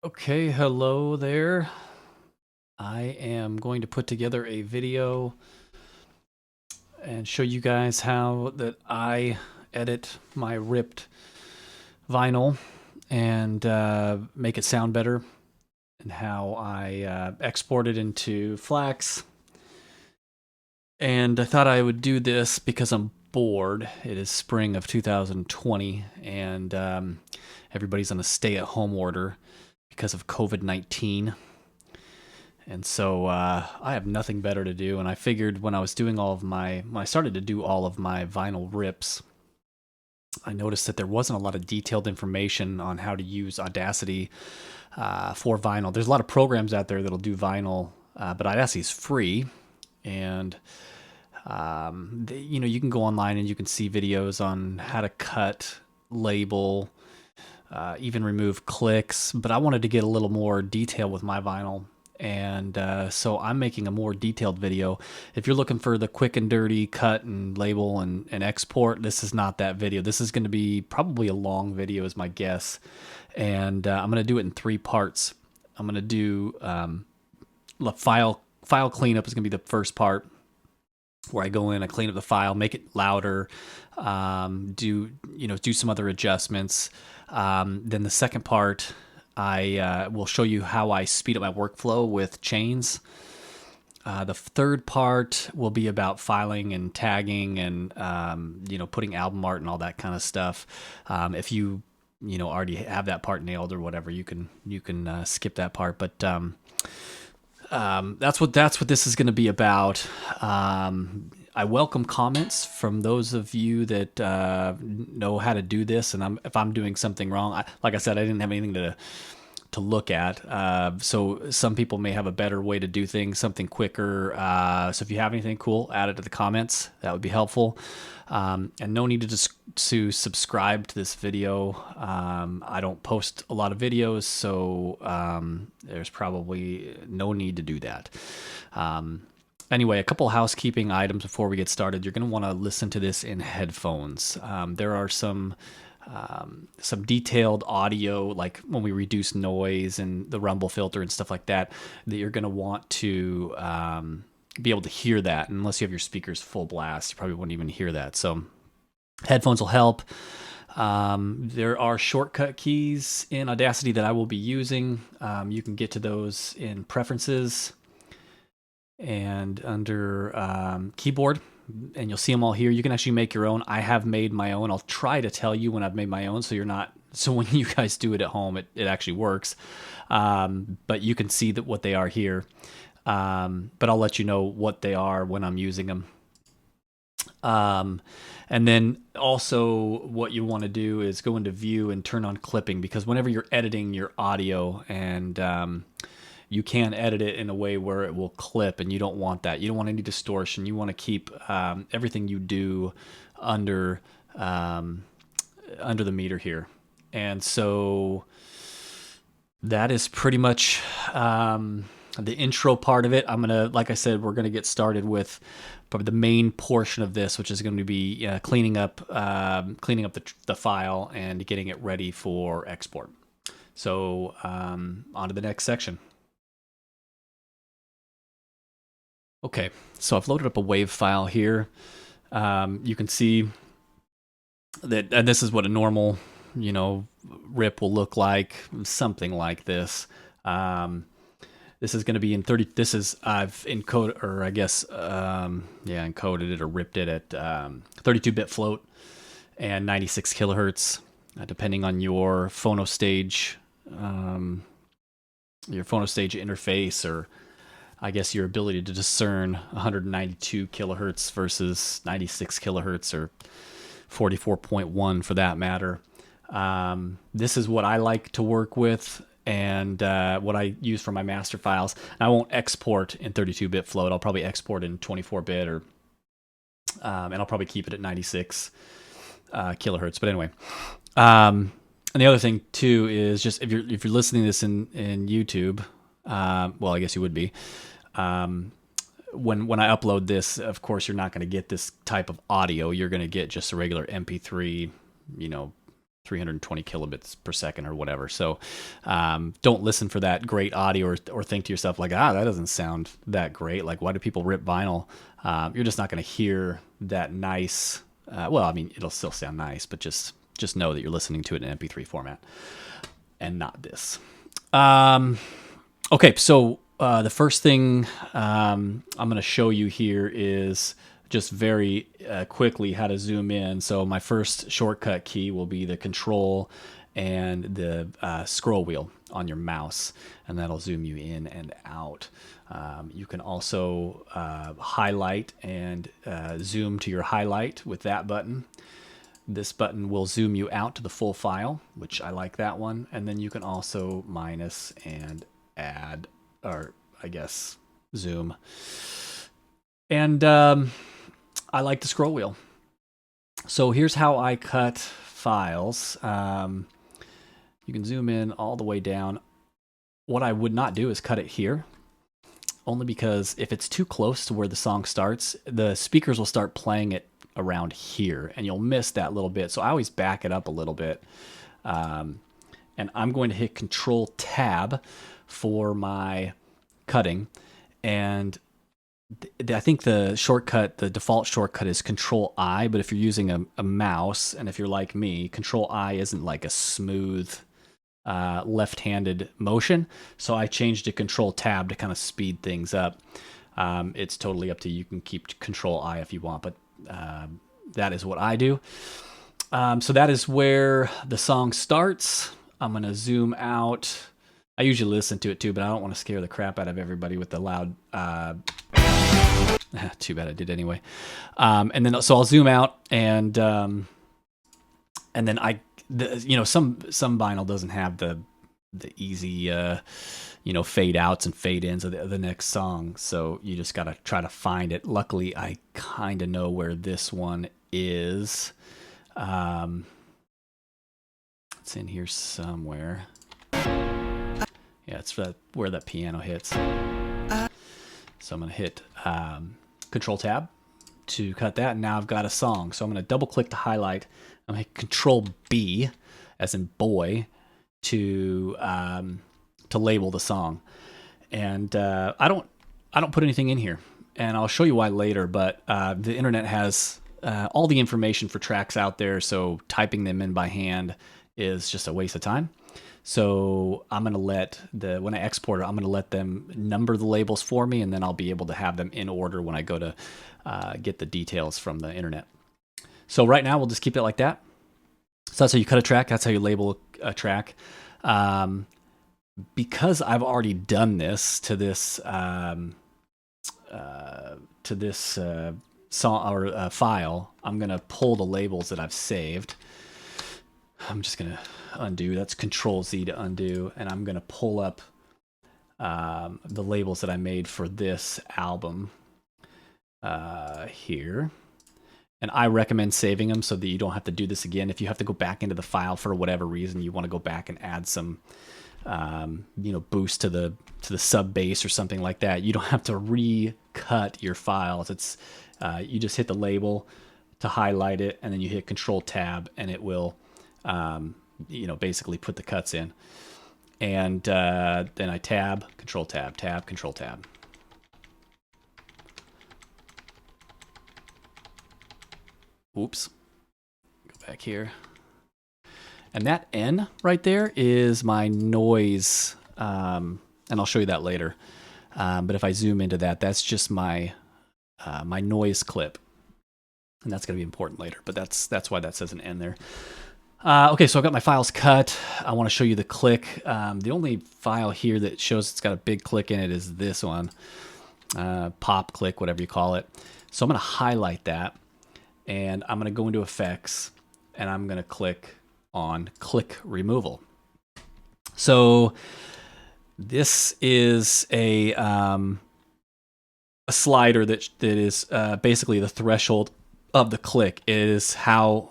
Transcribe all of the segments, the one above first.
Okay, hello there. I am going to put together a video and show you guys how that I edit my ripped vinyl and make it sound better, and how I export it into FLAC. And I thought I would do this because I'm bored. It is spring of 2020, and everybody's on a stay-at-home order because of COVID-19. And so I have nothing better to do. And I figured when I was doing when I started to do all of my vinyl rips, I noticed that there wasn't a lot of detailed information on how to use Audacity for vinyl. There's a lot of programs out there that'll do vinyl, but Audacity is free. And you can go online and you can see videos on how to cut, label, even remove clicks. But I wanted to get a little more detail with my vinyl. And so I'm making a more detailed video. If you're looking for the quick and dirty cut and label and export, this is not that video. This is going to be probably a long video is my guess. And I'm going to do it in 3 parts. I'm going to do file cleanup is going to be the first part, where I go in, I clean up the file, make it louder, do some other adjustments. Then the second part, I will show you how I speed up my workflow with chains. The third part will be about filing and tagging and putting album art and all that kind of stuff. If you already have that part nailed or whatever, you can skip that part. But that's what this is going to be about. I welcome comments from those of you that know how to do this, and if I'm doing something wrong, like I said, I didn't have anything to look at. So some people may have a better way to do things, something quicker. So if you have anything cool, add it to the comments. That would be helpful. And no need to subscribe to this video. I don't post a lot of videos, so there's probably no need to do that. Anyway, a couple housekeeping items before we get started. You're going to want to listen to this in headphones. There are some detailed audio, like when we reduce noise and the rumble filter and stuff like that, that you're going to want to be able to hear that. Unless you have your speakers full blast, you probably wouldn't even hear that. So headphones will help. There are shortcut keys in Audacity that I will be using. You can get to those in Preferences and under keyboard, and you'll see them all here. You can actually make your own. I have made my own. I'll try to tell you when I've made my own, so when you guys do it at home, it actually works. But you can see what they are here. But I'll let you know what they are when I'm using them. And then also what you want to do is go into View and turn on clipping, because whenever you're editing your audio, and you can edit it in a way where it will clip, and you don't want that. You don't want any distortion. You want to keep everything you do under the meter here. And so that is pretty much the intro part of it. Like I said, we're gonna get started with probably the main portion of this, which is going to be cleaning up the file and getting it ready for export. So on to the next section. Okay, so I've loaded up a WAV file here. You can see that, and this is what a normal, rip will look like, something like this. This is going to be in 30. I've encoded, or I guess, encoded it or ripped it at 32-bit float and 96 kilohertz, depending on your phono stage interface, or I guess your ability to discern 192 kilohertz versus 96 kilohertz, or 44.1 for that matter. This is what I like to work with, and what I use for my master files. I won't export in 32-bit float. I'll probably export in 24-bit, and I'll probably keep it at 96 kilohertz. But anyway, and the other thing too is, just if you're listening to this in YouTube, well, I guess you would be. When I upload this, of course, you're not going to get this type of audio. You're going to get just a regular MP3, 320 kilobits per second or whatever. So don't listen for that great audio or think to yourself like, that doesn't sound that great. Like, why do people rip vinyl? You're just not going to hear that nice. Well, I mean, it'll still sound nice, but just know that you're listening to it in MP3 format and not this. Okay, so the first thing I'm going to show you here is just very quickly how to zoom in. So my first shortcut key will be the control and the scroll wheel on your mouse, and that'll zoom you in and out. You can also highlight and zoom to your highlight with that button. This button will zoom you out to the full file, which I like that one. And then you can also minus and add, or I guess zoom. And I like the scroll wheel. So here's how I cut files. You can zoom in all the way down. What I would not do is cut it here, only because if it's too close to where the song starts, the speakers will start playing it around here and you'll miss that little bit. So I always back it up a little bit. And I'm going to hit Control Tab for my cutting. And I think the shortcut, the default shortcut is Control I, but if you're using a mouse, and if you're like me, Control I isn't like a smooth left-handed motion. So I changed to Control Tab to kind of speed things up. It's totally up to you. You can keep Control I if you want, but that is what I do. So that is where the song starts. I'm going to zoom out. I usually listen to it too, but I don't want to scare the crap out of everybody with the loud. Too bad I did anyway. And then so I'll zoom out, and then some vinyl doesn't have the easy fade outs and fade ins of the next song, so you just gotta try to find it. Luckily, I kind of know where this one is. It's in here somewhere. Yeah, it's where that piano hits. So I'm going to hit Control Tab to cut that, and now I've got a song. So I'm going to double click to highlight. I'm going to hit Control B, as in boy, to label the song. And I don't put anything in here, and I'll show you why later. But the internet has all the information for tracks out there, so typing them in by hand is just a waste of time. So I'm going to when I export it, I'm going to let them number the labels for me, and then I'll be able to have them in order when I go to get the details from the internet. So right now, we'll just keep it like that. So that's how you cut a track. That's how you label a track. Because I've already done this to this song or file, I'm going to pull the labels that I've saved. I'm just going to undo. That's Control Z to undo. And I'm going to pull up the labels that I made for this album here. And I recommend saving them so that you don't have to do this again. If you have to go back into the file for whatever reason, you want to go back and add some boost to the sub bass or something like that, you don't have to recut your files. It's you just hit the label to highlight it, and then you hit Control Tab, and it will basically put the cuts in. And then I tab, Control Tab, tab, Control Tab. Oops. Go back here. And that N right there is my noise, and I'll show you that later. But if I zoom into that, that's just my my noise clip, and that's going to be important later. But that's why that says an N there. Okay, so I've got my files cut. I want to show you the click. The only file here that shows it's got a big click in it is this one, pop click, whatever you call it. So I'm going to highlight that, and I'm going to go into Effects, and I'm going to click on Click Removal. So this is a slider that is basically the threshold of the click. It is how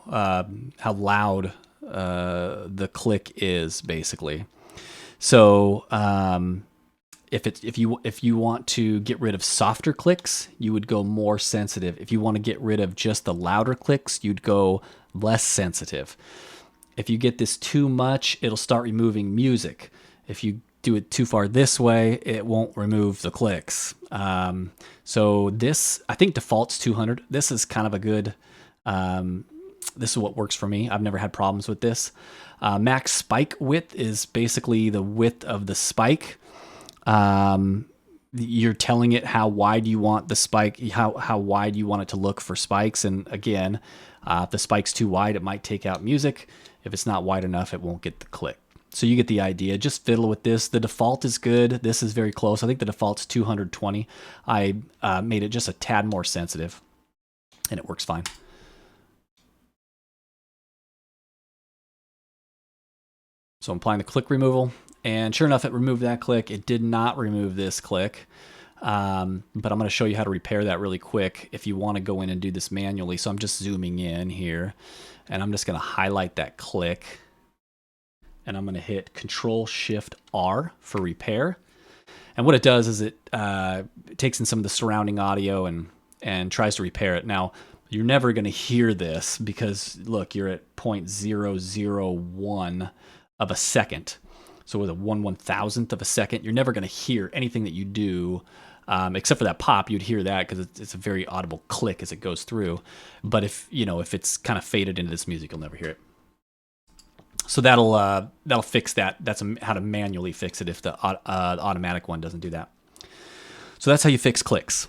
loud the click is, basically. So if you want to get rid of softer clicks, you would go more sensitive. If you want to get rid of just the louder clicks, you'd go less sensitive. If you get this too much, it'll start removing music. If you do it too far this way, it won't remove the clicks. So this, I think default's 200. This is kind of a good, this is what works for me. I've never had problems with this. Max spike width is basically the width of the spike. You're telling it how wide you want the spike, how wide you want it to look for spikes. And again, if the spike's too wide, it might take out music. If it's not wide enough, it won't get the click. So you get the idea. Just fiddle with this. The default is good. This is very close. I think the default's 220. I made it just a tad more sensitive, and it works fine. So I'm applying the click removal, and sure enough, it removed that click. It did not remove this click, but I'm going to show you how to repair that really quick if you want to go in and do this manually. So I'm just zooming in here, and I'm just going to highlight that click. And I'm going to hit Control-Shift-R for repair. And what it does is it takes in some of the surrounding audio and tries to repair it. Now, you're never going to hear this because, look, you're at 0.001 of a second. So with a 1/1000th of a second, you're never going to hear anything that you do, except for that pop. You'd hear that because it's a very audible click as it goes through. But if it's kind of faded into this music, you'll never hear it. So that'll fix that. That's how to manually fix it if the automatic one doesn't do that. So that's how you fix clicks.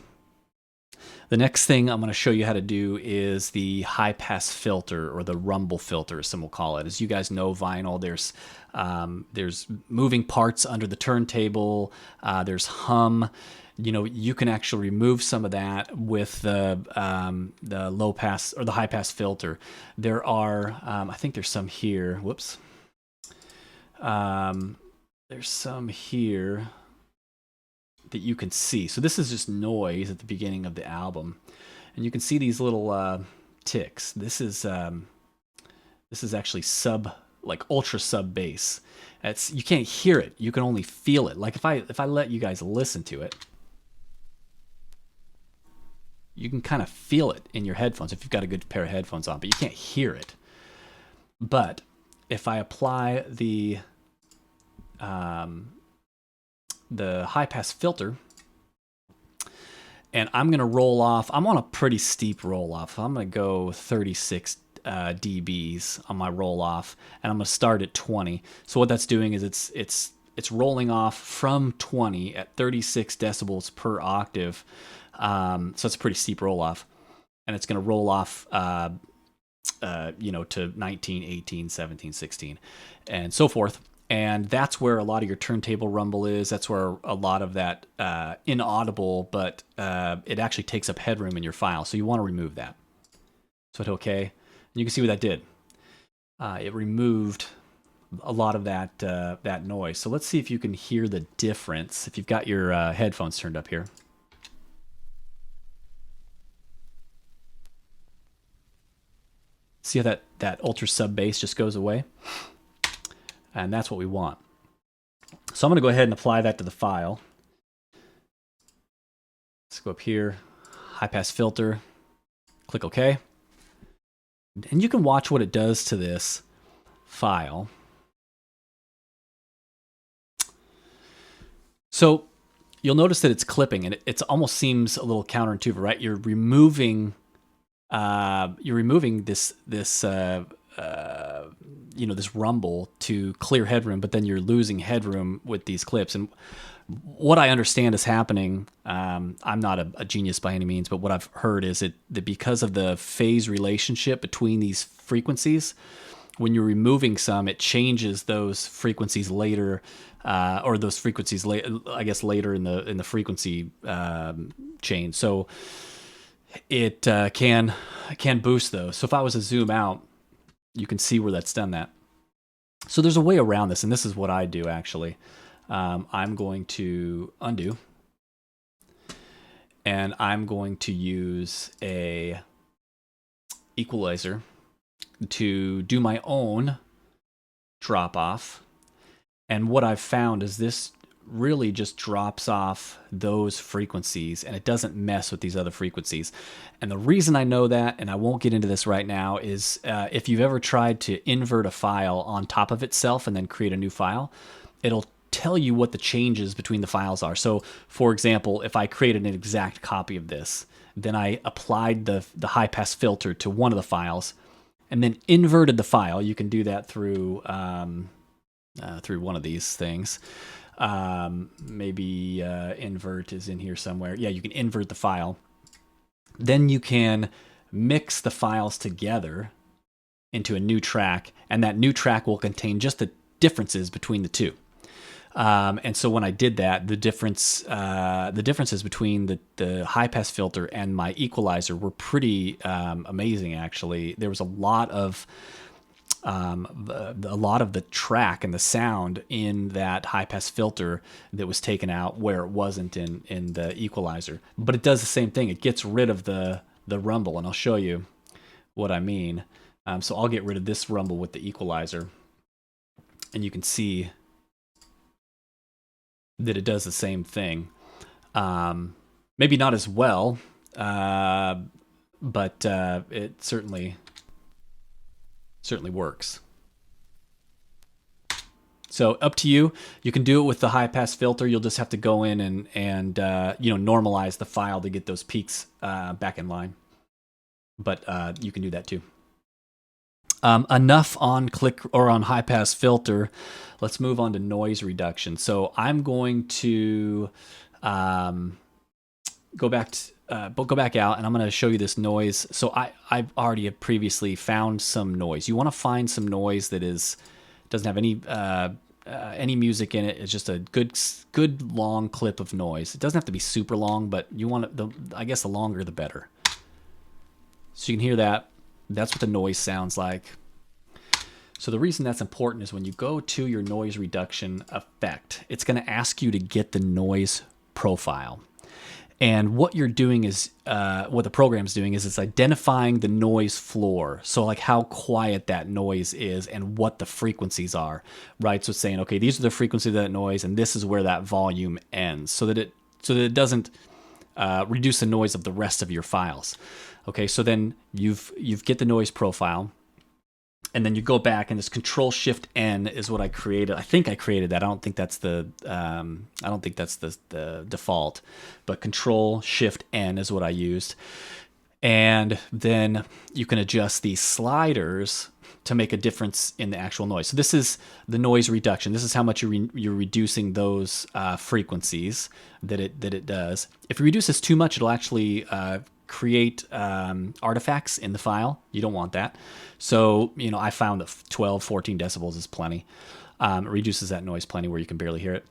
The next thing I'm going to show you how to do is the high pass filter, or the rumble filter, as some will call it. As you guys know, vinyl, there's moving parts under the turntable. There's hum. You can actually remove some of that with the low pass or the high pass filter. There are, I think there's some here. Whoops. There's some here that you can see. So this is just noise at the beginning of the album, and you can see these little ticks. This is actually ultra sub bass. You can't hear it. You can only feel it. Like if I let you guys listen to it, you can kind of feel it in your headphones if you've got a good pair of headphones on, but you can't hear it. But if I apply the high pass filter, and I'm going to roll off, I'm on a pretty steep roll off. I'm going to go 36 dBs on my roll off, and I'm going to start at 20. So what that's doing is it's rolling off from 20 at 36 decibels per octave. So it's a pretty steep roll off, and it's going to roll off, to 19, 18, 17, 16, and so forth. And that's where a lot of your turntable rumble is. That's where a lot of that inaudible, but it actually takes up headroom in your file. So you want to remove that. So hit OK. And you can see what that did. It removed a lot of that noise. So let's see if you can hear the difference if you've got your headphones turned up here. See how that ultra sub bass just goes away? And that's what we want. So I'm going to go ahead and apply that to the file. Let's go up here, high pass filter, click OK. And you can watch what it does to this file. So you'll notice that it's clipping, and it almost seems a little counterintuitive, right? You're removing this this rumble to clear headroom, but then you're losing headroom with these clips. And what I understand is happening, I'm not a genius by any means, but what I've heard is that because of the phase relationship between these frequencies, when you're removing some, it changes those frequencies later, or those frequencies later in the frequency chain. So it can boost those. So if I was to zoom out, you can see where that's done that. So there's a way around this, and this is what I do actually. I'm going to undo, and I'm going to use a equalizer to do my own drop off. And what I've found is this really just drops off those frequencies and it doesn't mess with these other frequencies. And the reason I know that, and I won't get into this right now, is if you've ever tried to invert a file on top of itself and then create a new file, it'll tell you what the changes between the files are. So for example, if I created an exact copy of this, then I applied the high pass filter to one of the files and then inverted the file. You can do that through one of these things. Maybe invert is in here somewhere. Yeah, you can invert the file. Then you can mix the files together into a new track, and that new track will contain just the differences between the two. And so when I did that, the differences between the high pass filter and my equalizer were pretty amazing. Actually, there was a lot of the track and the sound in that high pass filter that was taken out where it wasn't in the equalizer. But it does the same thing. It gets rid of the rumble, and I'll show you what I mean. So I'll get rid of this rumble with the equalizer, and you can see that it does the same thing. Maybe not as well, but it certainly works. So up to you. You can do it with the high pass filter. You'll just have to go in and normalize the file to get those peaks back in line. But you can do that too. Enough on click or on high pass filter. Let's move on to noise reduction. So I'm going to go back out, and I'm going to show you this noise. So I've already previously found some noise. You want to find some noise that doesn't have any music in it. It's just a good long clip of noise. It doesn't have to be super long, but you want I guess the longer the better. So you can hear that. That's what the noise sounds like. So the reason that's important is when you go to your noise reduction effect, it's going to ask you to get the noise profile. And what you're doing is, what the program's doing is it's identifying the noise floor. So like how quiet that noise is and what the frequencies are, right? So it's saying, okay, these are the frequencies of that noise and this is where that volume ends, so that it doesn't reduce the noise of the rest of your files. Okay, so then you've get the noise profile, and then you go back, and this Control-Shift-N is what I created. I think I created that. I don't think that's the default, but Control-Shift-N is what I used. And then you can adjust these sliders to make a difference in the actual noise. So this is the noise reduction. This is how much you're reducing those frequencies that it does. If you reduce this too much, it'll actually create artifacts in the file. You don't want that. So, I found that 12, 14 decibels is plenty. It reduces that noise plenty where you can barely hear it.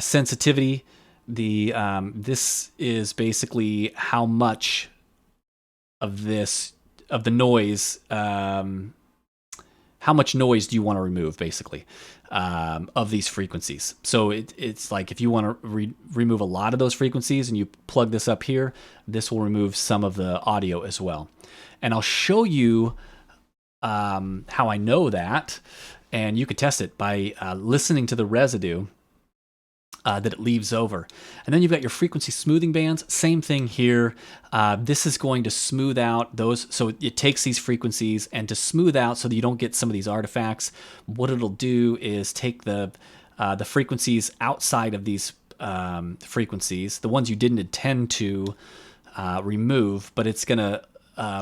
Sensitivity, this is basically how much of the noise, how much noise do you want to remove, basically, of these frequencies. So it's like if you want to remove a lot of those frequencies and you plug this up here, this will remove some of the audio as well. And I'll show you how I know that, and you could test it by listening to the residue that it leaves over. And then you've got your frequency smoothing bands. Same thing here. This is going to smooth out those. So it takes these frequencies, and to smooth out so that you don't get some of these artifacts, what it'll do is take the frequencies outside of these frequencies, the ones you didn't intend to remove, but it's going to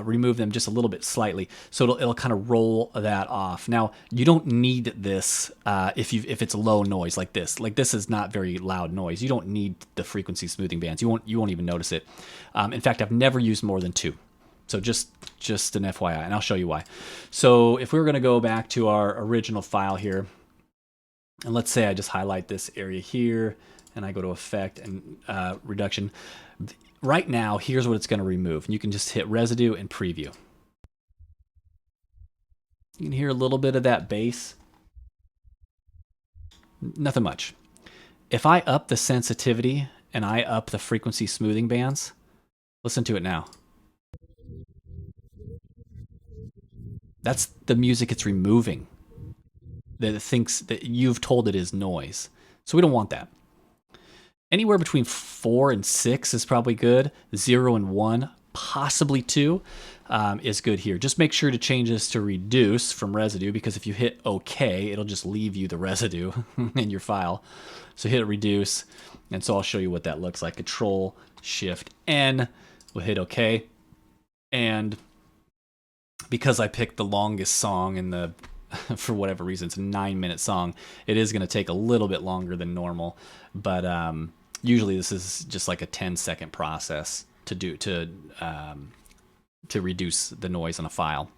remove them just a little bit slightly, so it'll kind of roll that off. Now you don't need this if it's low noise like this. Like this is not very loud noise. You don't need the frequency smoothing bands. You won't even notice it. In fact, I've never used more than 2. So just an FYI, and I'll show you why. So if we were going to go back to our original file here, and let's say I just highlight this area here, and I go to Effect and Reduction. Right now, here's what it's going to remove. And you can just hit Residue and Preview. You can hear a little bit of that bass. Nothing much. If I up the sensitivity and I up the frequency smoothing bands, listen to it now. That's the music it's removing that it thinks that you've told it is noise. So we don't want that. Anywhere between 4 and 6 is probably good. 0 and 1, possibly 2, is good here. Just make sure to change this to reduce from residue, because if you hit OK, it'll just leave you the residue in your file. So hit reduce, and so I'll show you what that looks like. Control Shift N, we'll hit OK, and because I picked the longest song in the for whatever reason, it's a 9-minute song, it is going to take a little bit longer than normal, but usually this is just like a 10-second process to reduce the noise on a file.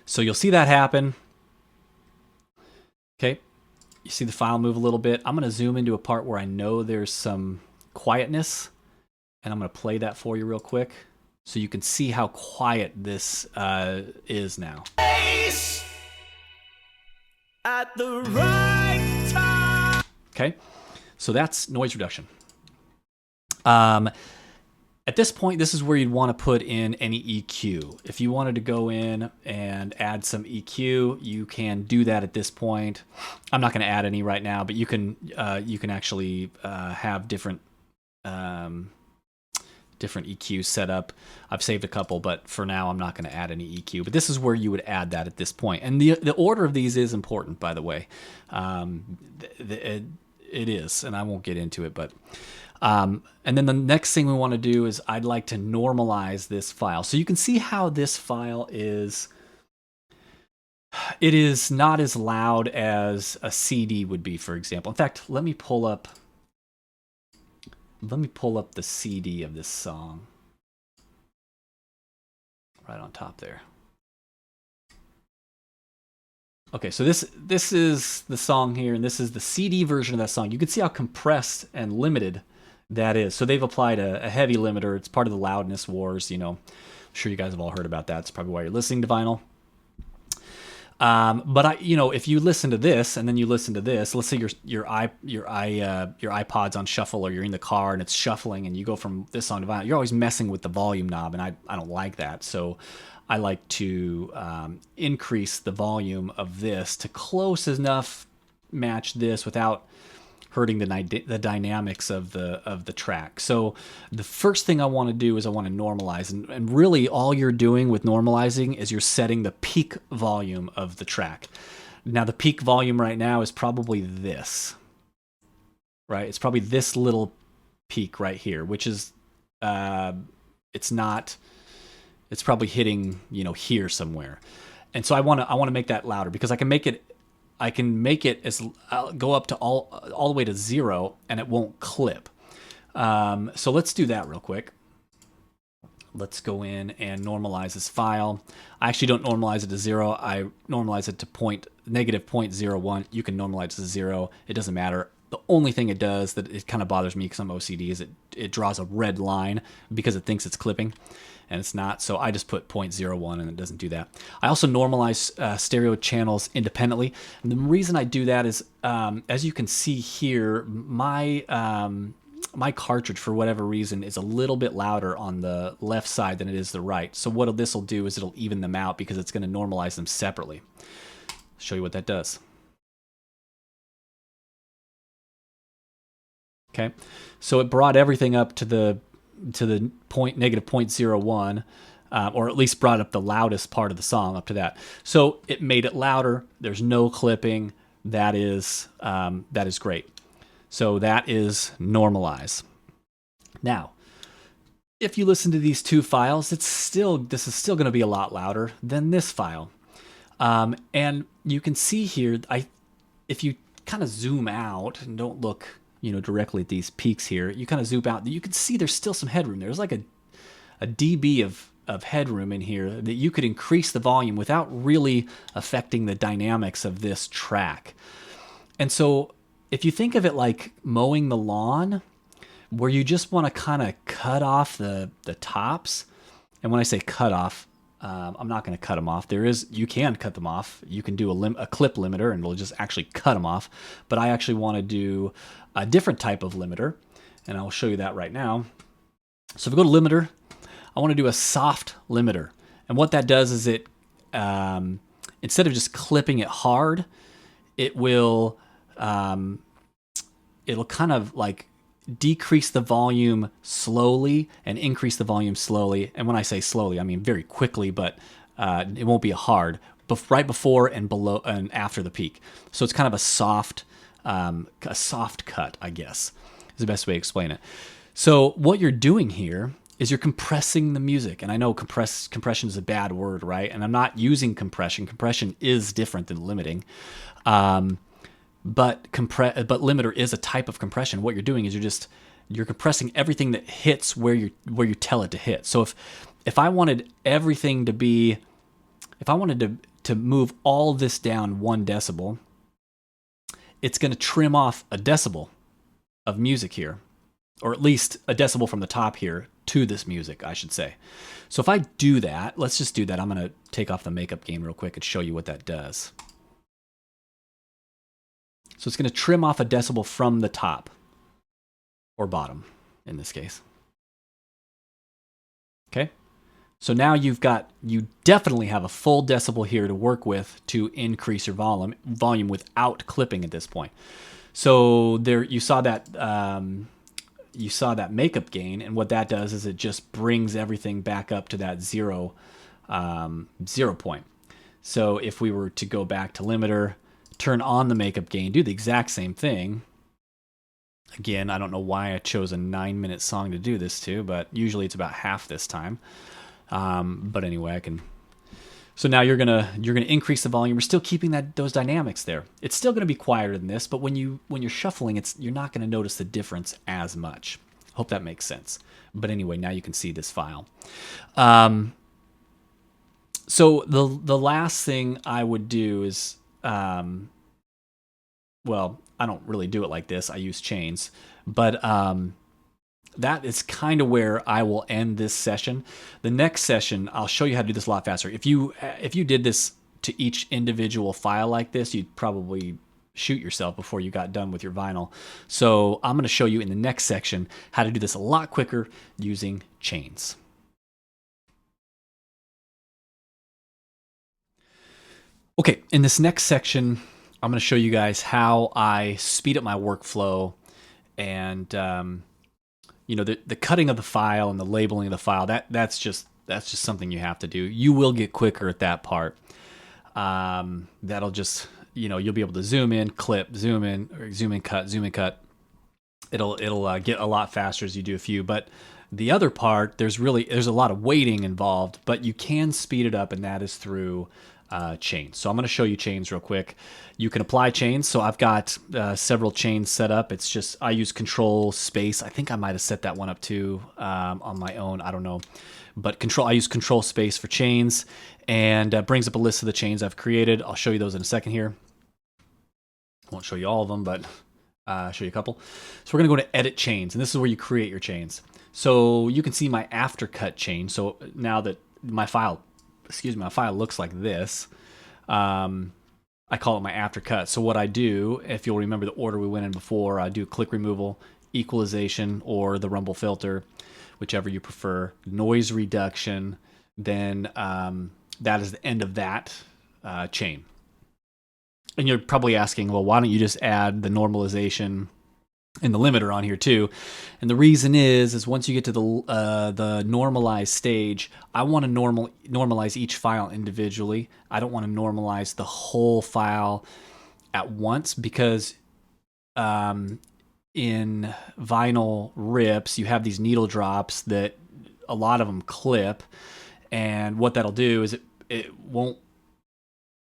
So you'll see that happen. Okay, you see the file move a little bit. I'm going to zoom into a part where I know there's some quietness, and I'm going to play that for you real quick so you can see how quiet this is now. At the right time. Okay, so that's noise reduction. At this point, this is where you'd want to put in any EQ. If you wanted to go in and add some EQ, you can do that at this point. I'm not going to add any right now, but you can actually have different EQs set up. I've saved a couple, but for now I'm not going to add any EQ. But this is where you would add that at this point. And the order of these is important, by the way. It is, and I won't get into it, but and then the next thing we want to do is I'd like to normalize this file. So you can see how this file is, it is not as loud as a CD would be, for example. In fact, let me pull up the CD of this song right on top there. Okay, so this is the song here, and this is the CD version of that song. You can see how compressed and limited that is. So they've applied a heavy limiter. It's part of the loudness wars. You know, I'm sure you guys have all heard about that. It's probably why you're listening to vinyl. But if you listen to this and then you listen to this, let's say your iPod's on shuffle, or you're in the car and it's shuffling, and you go from this song to vinyl, you're always messing with the volume knob, and I don't like that. So I like to increase the volume of this to close enough match this without hurting the dynamics of the track. So the first thing I want to do is I want to normalize, and really all you're doing with normalizing is you're setting the peak volume of the track. Now the peak volume right now is probably this, right? It's probably this little peak right here, which is it's probably hitting here somewhere. And so I want to make that louder, because I can make it as go up to all the way to 0, and it won't clip. So let's do that real quick. Let's go in and normalize this file. I actually don't normalize it to 0. I normalize it to -0.01. You can normalize it to 0. It doesn't matter. The only thing it does that it kind of bothers me because I'm OCD is it draws a red line because it thinks it's clipping, and it's not. So I just put 0.01, and it doesn't do that. I also normalize stereo channels independently. And the reason I do that is, as you can see here, my cartridge, for whatever reason, is a little bit louder on the left side than it is the right. So what this will do is it'll even them out, because it's going to normalize them separately. I'll show you what that does. Okay, so it brought everything up to the -0.01, or at least brought up the loudest part of the song up to that. So it made it louder. There's no clipping. That is great. So that is normalize. Now, if you listen to these two files, this is still going to be a lot louder than this file. And you can see here, if you kind of zoom out and don't look directly at these peaks here, you kind of zoom out, you can see there's still some headroom. There's like a dB of headroom in here that you could increase the volume without really affecting the dynamics of this track. And so if you think of it like mowing the lawn, where you just want to kind of cut off the tops, and when I say cut off, I'm not going to cut them off. You can cut them off. You can do a clip limiter, and it'll just actually cut them off. But I actually want to do a different type of limiter, and I'll show you that right now. So if we go to limiter, I want to do a soft limiter. And what that does is it, instead of just clipping it hard, it will it'll kind of like decrease the volume slowly and increase the volume slowly. And when I say slowly, I mean very quickly, but it won't be hard. Right before and below and after the peak. So it's kind of a soft cut, I guess, is the best way to explain it. So what you're doing here is you're compressing the music. And I know compression is a bad word, right? And I'm not using compression. Compression is different than limiting. But limiter is a type of compression. What you're doing is you're compressing everything that hits where you tell it to hit. So if I wanted everything to be, if I wanted to move all this down 1 decibel, it's going to trim off a decibel of music here, or at least a decibel from the top here to this music, I should say. So if I do that, let's just do that. I'm going to take off the makeup gain real quick and show you what that does. So it's going to trim off a decibel from the top, or bottom in this case. Okay. So now you definitely have a full decibel here to work with to increase your volume without clipping at this point. So there, you saw that makeup gain, and what that does is it just brings everything back up to that 0 point. So if we were to go back to limiter, turn on the makeup gain, do the exact same thing. Again, I don't know why I chose a 9-minute song to do this to, but usually it's about half this time. But anyway, I can. So now you're gonna increase the volume. We're still keeping those dynamics there. It's still gonna be quieter than this, but when you're shuffling, you're not gonna notice the difference as much. Hope that makes sense. But anyway, now you can see this file. So the last thing I would do is, well, I don't really do it like this. I use chains, but that is kind of where I will end this session. The next session, I'll show you how to do this a lot faster. If you did this to each individual file like this, you'd probably shoot yourself before you got done with your vinyl. So I'm going to show you in the next section how to do this a lot quicker using chains. Okay, in this next section, I'm going to show you guys how I speed up my workflow and you know, the cutting of the file and the labeling of the file, that's just something you have to do. You will get quicker at that part. That'll just, you know, you'll be able to zoom in, clip, zoom in, or zoom in, cut, zoom in, cut. It'll get a lot faster as you do a few. But the other part, there's a lot of waiting involved, but you can speed it up, and that is through chains. So I'm going to show you chains real quick. You can apply chains. So I've got several chains set up. It's just I use control space. I think I might have set that one up too on my own. I don't know. But I use control space for chains, and brings up a list of the chains I've created. I'll show you those in a second here. I won't show you all of them, but I'll show you a couple. So we're going to go to edit chains, and this is where you create your chains. So you can see my aftercut chain. So now that my file looks like this, I call it my aftercut. So what I do, if you'll remember the order we went in before, I do click removal, equalization, or the rumble filter, whichever you prefer, noise reduction, then that is the end of that chain. And you're probably asking, well, why don't you just add the normalization and the limiter on here too? And the reason is once you get to the normalize stage, I want to normalize each file individually. I don't want to normalize the whole file at once, because in vinyl rips, you have these needle drops that a lot of them clip, and what that'll do is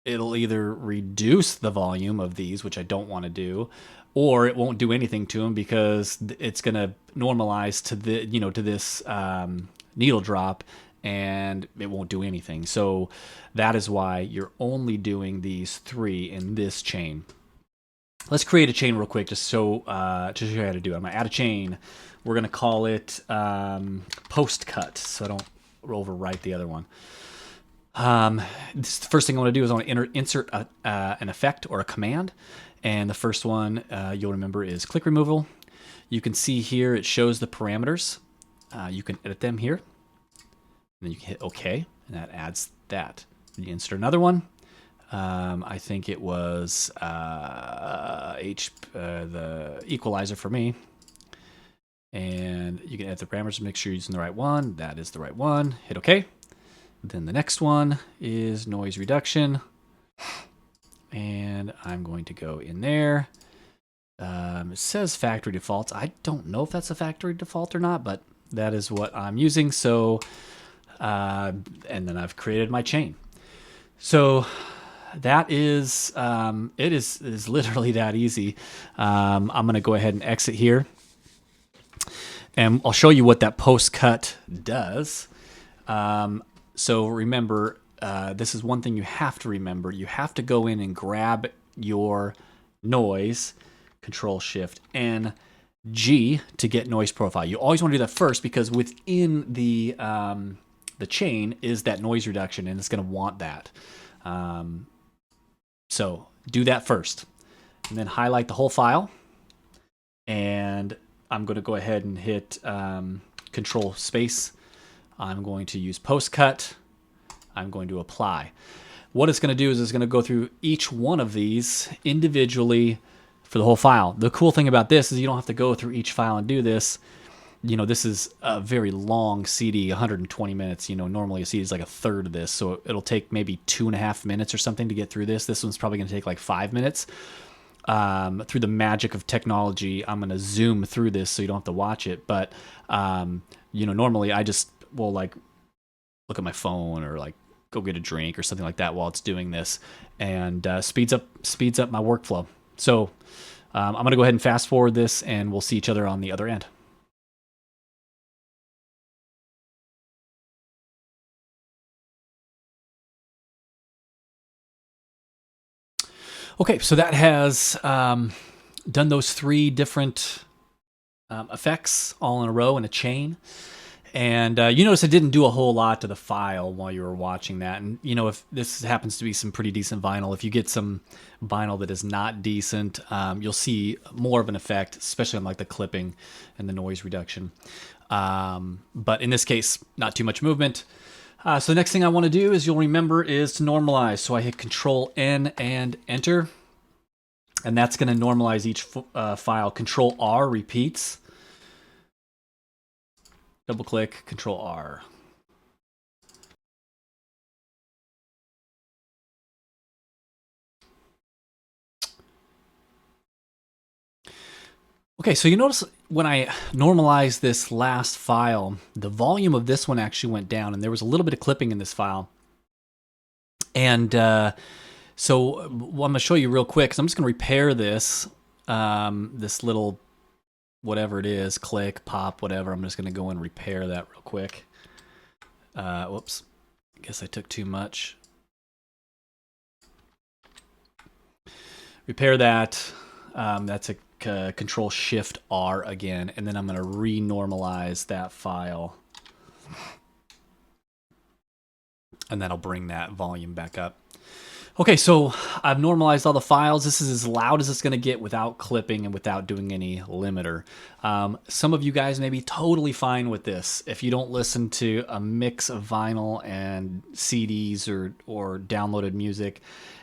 it'll either reduce the volume of these, which I don't want to do, or it won't do anything to them because it's going to normalize to this needle drop, and it won't do anything. So that is why you're only doing these 3 in this chain. Let's create a chain real quick just so to show you how to do it. I'm going to add a chain. We're going to call it post cut, so I don't overwrite the other one. The first thing I want to do is I want to insert an effect or a command. And the first one you'll remember is click removal. You can see here it shows the parameters. You can edit them here. And then you can hit OK, and that adds that. You insert another one. I think it was the equalizer for me. And you can add the parameters to make sure you're using the right one. That is the right one. Hit OK. Then the next one is noise reduction. And I'm going to go in there. It says factory defaults. I don't know if that's a factory default or not, but that is what I'm using. So, and then I've created my chain. So that is, it is literally that easy. I'm going to go ahead and exit here. And I'll show you what that post cut does. So remember, this is one thing you have to remember. You have to go in and grab your noise, Control Shift N G to get noise profile. You always want to do that first because within the chain is that noise reduction, and it's going to want that. So do that first, and then highlight the whole file. And I'm going to go ahead and hit Control Space. I'm going to use Post Cut. I'm going to apply. What it's going to do is it's going to go through each one of these individually for the whole file. The cool thing about this is you don't have to go through each file and do this. You know, this is a very long CD, 120 minutes. You know, normally a CD is like a third of this, so it'll take maybe 2.5 minutes or something to get through this. This one's probably going to take like 5 minutes. Through the magic of technology, I'm going to zoom through this so you don't have to watch it. But, you know, normally I just will like look at my phone or like go get a drink or something like that while it's doing this, and speeds up my workflow. So I'm going to go ahead and fast forward this, and we'll see each other on the other end. Okay, so that has done those 3 different effects all in a row in a chain. And you notice I didn't do a whole lot to the file while you were watching that. And, you know, if this happens to be some pretty decent vinyl, if you get some vinyl that is not decent, you'll see more of an effect, especially on like the clipping and the noise reduction. But in this case, not too much movement. So the next thing I want to do is, you'll remember, is to normalize. So I hit Control N and Enter. And that's going to normalize each file. Control R repeats. Double click, Control R. Okay, so you notice when I normalized this last file, the volume of this one actually went down, and there was a little bit of clipping in this file. And so I'm going to show you real quick, because I'm just going to repair this, this little whatever it is, click, pop, whatever. I'm just going to go and repair that real quick. Whoops, I guess I took too much. Repair that. That's a Control Shift R again, and then I'm going to re-normalize that file. And that'll bring that volume back up. Okay, so I've normalized all the files. This is as loud as it's going to get without clipping and without doing any limiter. Some of you guys may be totally fine with this. If you don't listen to a mix of vinyl and CDs or downloaded music,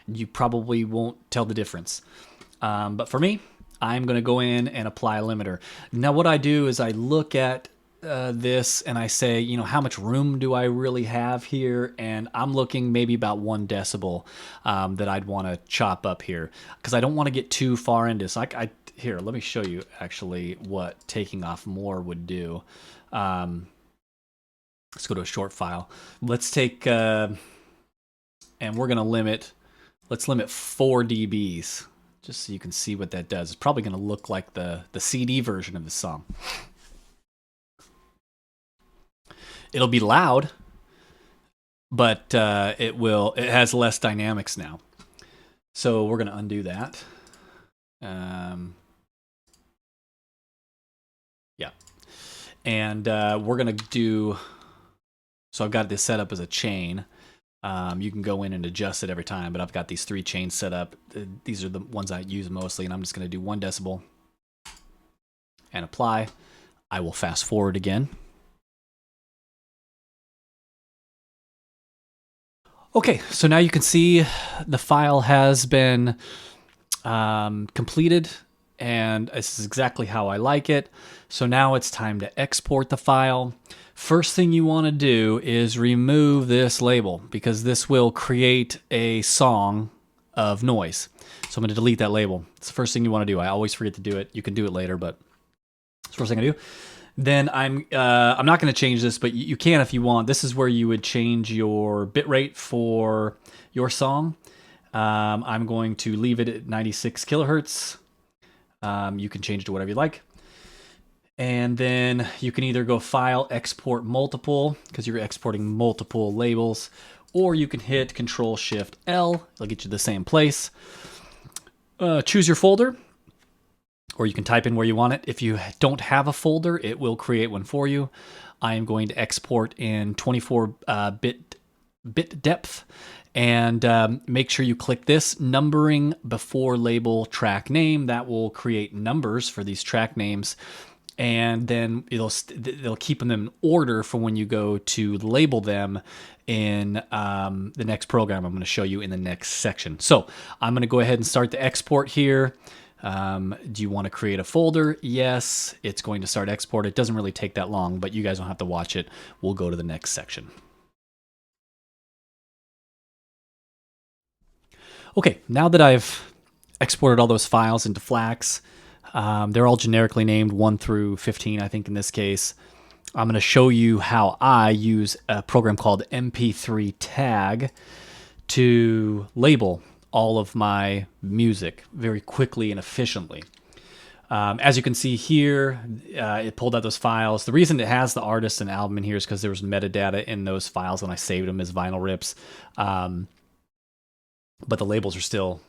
you probably won't tell the difference. But for me, I'm going to go in and apply a limiter. Now what I do is I look at this and I say, you know, how much room do I really have here? And I'm looking maybe about 1 decibel that I'd want to chop up here, because I don't want to get too far into this. Here, let me show you actually what taking off more would do. Let's go to a short file. Let's take, and we're going to limit, let's limit 4 dBs, just so you can see what that does. It's probably going to look like the CD version of the song. It'll be loud, but it has less dynamics now. So we're going to undo that. Yeah. And we're going to do, so I've got this set up as a chain. You can go in and adjust it every time, but I've got these 3 chains set up. These are the ones I use mostly, and I'm just going to do 1 decibel and apply. I will fast forward again. Okay, so now you can see the file has been completed, and this is exactly how I like it. So now it's time to export the file. First thing you want to do is remove this label, because this will create a song of noise. So I'm going to delete that label. It's the first thing you want to do. I always forget to do it. You can do it later, but it's the first thing I do. Then I'm not going to change this, but you can if you want. This is where you would change your bitrate for your song. I'm going to leave it at 96 kilohertz. You can change it to whatever you like. And then you can either go File, Export Multiple, because you're exporting multiple labels, or you can hit Control-Shift-L. It'll get you to the same place. Choose your folder, or you can type in where you want it. If you don't have a folder, it will create one for you. I am going to export in 24-bit depth, and make sure you click this numbering before label track name. That will create numbers for these track names, and then they'll keep them in order for when you go to label them in the next program I'm going to show you in the next section. So I'm going to go ahead and start the export here. Do you want to create a folder? Yes, it's going to start export. It doesn't really take that long, but you guys don't have to watch it. We'll go to the next section. Okay, now that I've exported all those files into FLACs, they're all generically named 1 through 15, I think in this case. I'm going to show you how I use a program called MP3 Tag to label all of my music very quickly and efficiently. As you can see here, it pulled out those files. The reason it has the artist and album in here is because there was metadata in those files when I saved them as vinyl rips. But the labels are still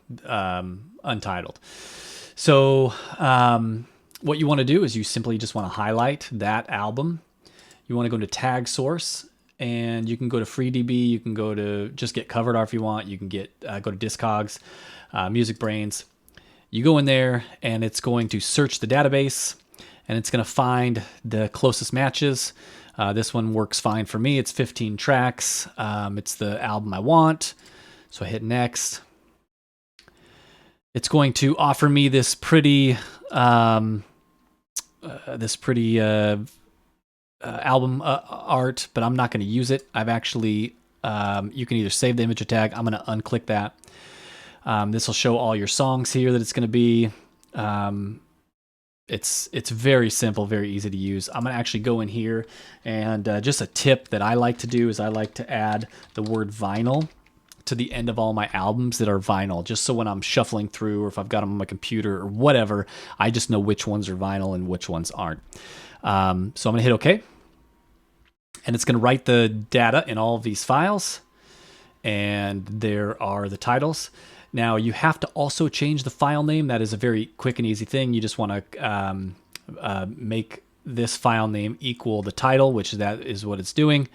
untitled. So what you want to do is you simply just want to highlight that album. You want to go to Tag Source, and you can go to FreeDB. You can go to just get covered art if you want. You can get go to Discogs, Music Brains. You go in there, and it's going to search the database, and it's going to find the closest matches. This one works fine for me. It's 15 tracks. It's the album I want. So I hit Next. It's going to offer me this pretty album art, but I'm not going to use it. I've actually, you can either save the image or tag. I'm going to unclick that. This will show all your songs here that it's going to be. It's very simple, very easy to use. I'm going to actually go in here, and just a tip that I like to do is I like to add the word vinyl to the end of all my albums that are vinyl, just so when I'm shuffling through, or if I've got them on my computer or whatever, I just know which ones are vinyl and which ones aren't. So I'm going to hit OK. And it's going to write the data in all of these files. And there are the titles. Now, you have to also change the file name. That is a very quick and easy thing. You just want to make this file name equal the title, which that is what it's doing.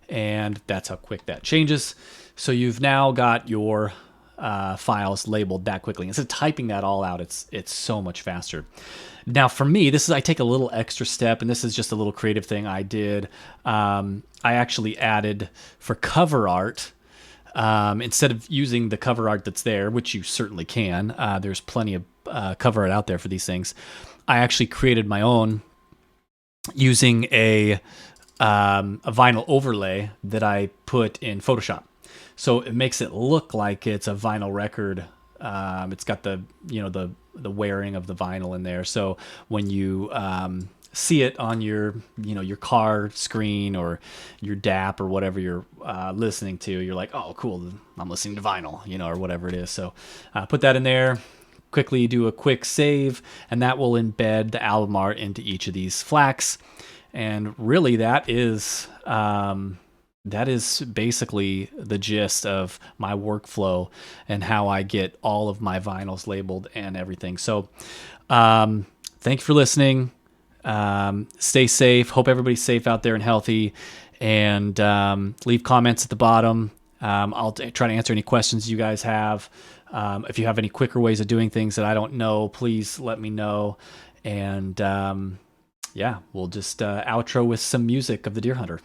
And that's how quick that changes. So you've now got your files labeled that quickly. Instead of typing that all out, it's so much faster. Now for me, I take a little extra step, and this is just a little creative thing I did. I actually added for cover art, instead of using the cover art that's there, which you certainly can, there's plenty of cover art out there for these things. I actually created my own using a vinyl overlay that I put in Photoshop. So it makes it look like it's a vinyl record. It's got the wearing of the vinyl in there. So when you see it on your car screen or your DAP or whatever you're listening to, you're like, oh, cool, I'm listening to vinyl, or whatever it is. So put that in there. Quickly do a quick save, and that will embed the album art into each of these FLACs. And really, that is basically the gist of my workflow and how I get all of my vinyls labeled and everything. So thank you for listening. Stay safe. Hope everybody's safe out there and healthy. And leave comments at the bottom. I'll try to answer any questions you guys have. If you have any quicker ways of doing things that I don't know, please let me know. And yeah, we'll just outro with some music of the Deer Hunter.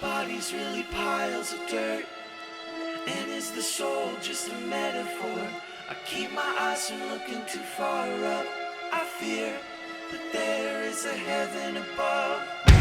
body's really piles of dirt? And is the soul just a metaphor? I keep my eyes from looking too far up. I fear that there is a heaven above.